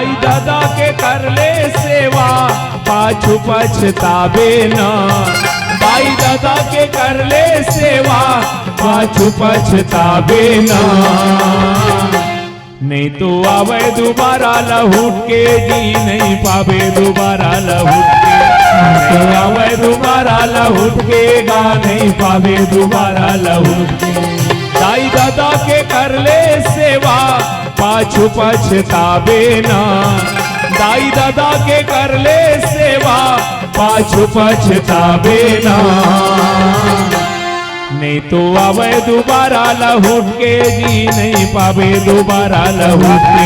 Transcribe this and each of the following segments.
दाई दादा के कर ले सेवा पाछू पछतावे न। दाई दादा के कर ले सेवा पाछू पछतावे न। नहीं तो आवे दोबारा लहुट के जी नहीं पावे दोबारा लहुट के। नहीं आवे दोबारा लहुट के गा नहीं पावे दोबारा लहुट के। दाई दादा के कर ले सेवा पाछू पछतावे न। दाई दादा के कर ले सेवा पाछू पछतावे न। नहीं तो आवे दोबारा लहुट के जी नहीं पावे दोबारा लहुट के।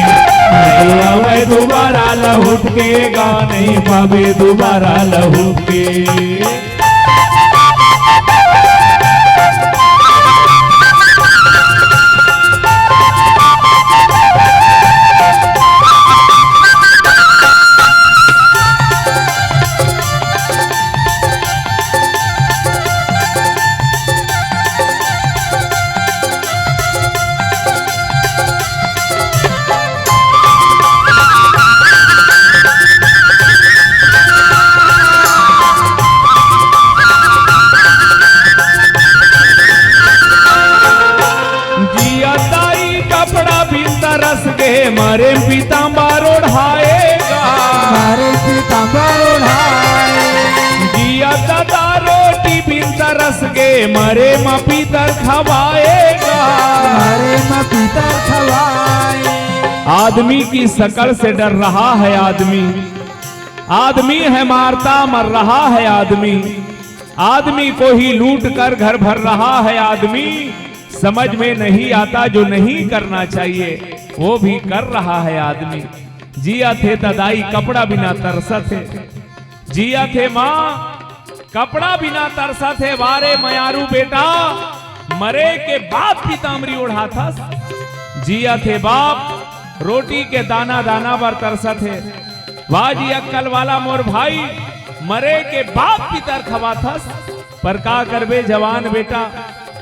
नहीं आवे दोबारा लहुट के गा नहीं पावे दोबारा लहुट के। मारे पीताम्बर ओढ़ाएगा मारे पीताम्बर ओढ़ाए। जिया दादा रोटी बिन तरस के मरे म पीतर खवाएगा मरे म पीतर खवाए। आदमी की शकल से डर रहा है आदमी। आदमी है मारता मर रहा है आदमी। आदमी को ही लूट कर घर भर रहा है आदमी। समझ में नहीं आता जो नहीं करना चाहिए वो भी कर रहा है आदमी। जिया थे दाई कपड़ा बिना तरसा थे। जिया थे माँ कपड़ा बिना तरसा थे। वारे मयारू बेटा मरे के बाद पीताम्बरी ओढ़ा था। जिया थे बाप रोटी के दाना दाना पर तरसा थे। वाजी अक्कल वाला मोर भाई मरे के बाद पीतर खवा था। पर का करबे जवान बेटा।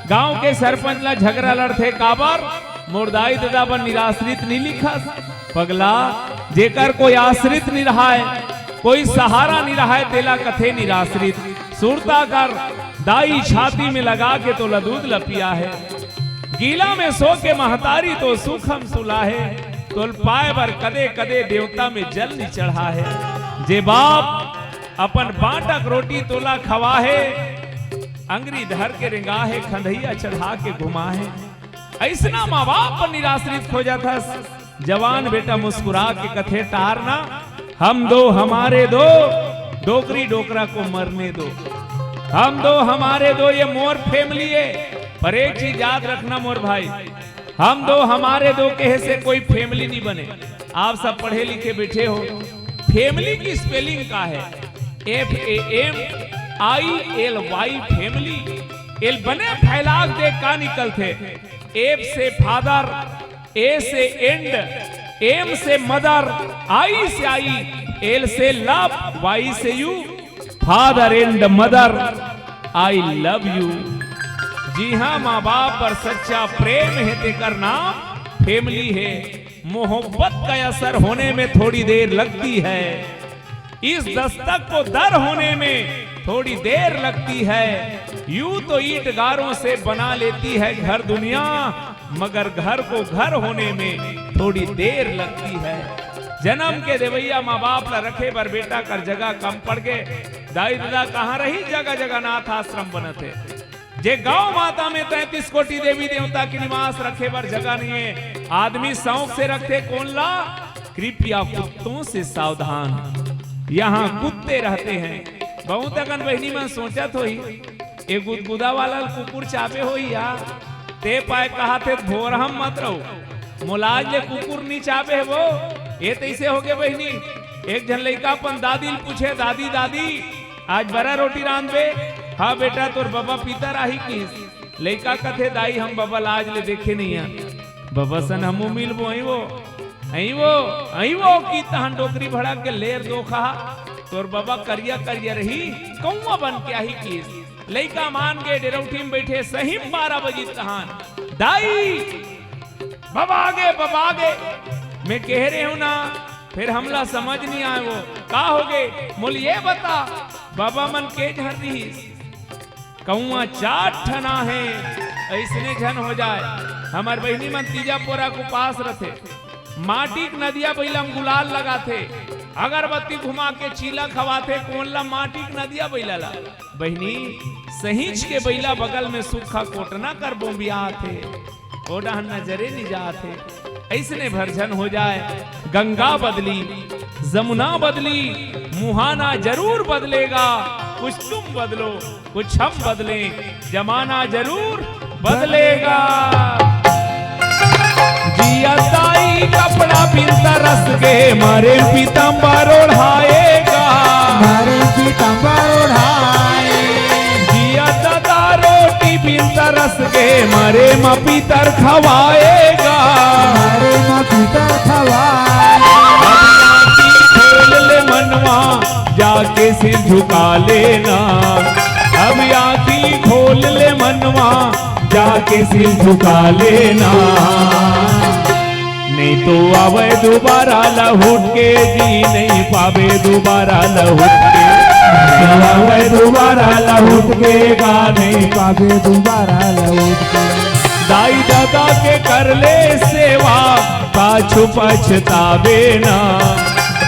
गांव के सरपंच ला झगड़ा लड़थे काबर मोर दाई दादा पर निराश्रित नहीं लिखा। पगला जेकर कोई आश्रित नहीं रहा है कोई सहारा नहीं रहा है तेला कथे निराश्रित। सुरता कर दाई छाती में लगा के तो लदूद लपिया है। गीला में सो के महतारी तो सुखम सुला है। तोल पाए बर कदे कदे देवता में जल नहीं चढ़ा है। जे बाप अपन बाटक रोटी तोला खवा है अंगरी धर के रिंगा है खंडैया चढ़ा के घुमा है। ऐसना माँ बाप पर निराश्रित हो जाता। जवान बेटा मुस्कुरा के कथे टारना। हम दो हमारे दो डोकरी डोकरा को मरने दो। हम दो हमारे दो ये मोर फैमिली है। पर एक चीज याद रखना मोर भाई हम दो हमारे दो कहे से कोई फैमिली नहीं बने। आप सब पढ़े लिखे बैठे हो। फैमिली की स्पेलिंग का है FAMILY फैमिली। एल बने फैलाग दे का निकलते। एफ से फादर ए से एंड एम से मदर आई से आई एल से लव वाई से you father and mother I love you. जी हाँ माँ बाप पर सच्चा प्रेम है तेकर नाम फैमिली है। मोहब्बत का असर होने में थोड़ी देर लगती है। इस दस्तक को दर होने में थोड़ी देर लगती है। यूं तो ईंट गारों से बना लेती है घर दुनिया मगर घर को घर होने में थोड़ी देर लगती है। जन्म के देवैया माँ बाप ला रखे बर बेटा कर जगह कम पड़ गए। दाई दादा कहाँ रही जगह जगह नाथ आश्रम बनते। जे गांव माता में 33 कोटि देवी देवता की निवास रखे बर जगह नहीं है। आदमी शौक से रखते कौन ला कृपया कुत्तों से सावधान यहाँ कुत्ते रहते हैं। बहुत अगन बहनी में सोचा तो ही एक गुदगुदा वाला कुकुर चापे हो या ते पाए कहा थे भोर हम मत रहो मुलाज ले कुकुर नहीं चापे है वो ये तैसे हो गए बहनी। एक जन लड़का अपन दादी पूछे दादी दादी आज बड़ा रोटी रांध बे। हाँ बेटा तोर बाबा पीता रही किस लड़का कथे दाई हम बाबा लाज ले देखे नहीं है। बाबा सन हमू मिल वो वो की तहन डोकरी भड़ा के लेर दो खा तोर बाबा करिया करिया रही कौवा बन के आई किस लड़का मान के डेरौठी में बैठे सही 12 बजे तहन दाई बाबा आगे मैं कह रहे हूं ना फिर हमला समझ नहीं आए वो का हो गए मोल ये बता बाबा मन के झर रही कौआ चाट ठना है ऐसने झन हो जाए हमार बहनी मन तीजा पोरा को पास रथे माटी के नदिया बैला में गुलाल लगाथे अगरबत्ती घुमा के चीला खवाथे कोनला माटी के नदिया बैला ला बहनी सहीच के बैला बगल में सूखा कोटना कर बोम्बिया थे ओडा नजरे नहीं जाते ऐसने भरझन हो जाए गंगा बदली जमुना बदली मुहाना जरूर बदलेगा कुछ तुम बदलो कुछ हम बदले जमाना जरूर बदलेगा जिया ताई कपड़ा बिनता रस के मारे पीतांबर ओढ़ाएगा मारे पीतांबर ओढ़ाए जिया दादा रोटी बिनता रस के मारे माँ पीतर खवाएगा मारे माँ पीतर खवाए खोल ले मनवा जाके सिर झुका लेना अब आँखी खोल ले मनवा जाके सिर झुका लेना नहीं तो आवे दोबारा लहुट के जी नहीं पावे दोबारा लहुट के आवे दोबारा लहुट के गा नहीं पावे दोबारा लौट के दाई दादा के कर ले सेवा पाछू पछतावे ना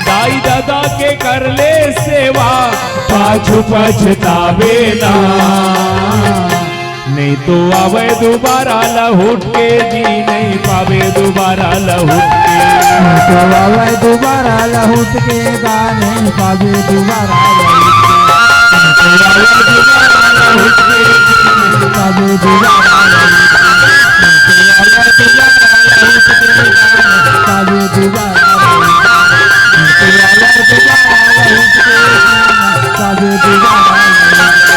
दाई दादा के कर ले सेवा पाछू पछतावे ना नहीं तो आवे दोबारा लहुट के जी नहीं पावे दोबारा लहुट के तो आवे दोबारा लौट के गा नहीं पावे दोबारा लौट के पावे दोबारा पावे दोबारा पावे दोबारा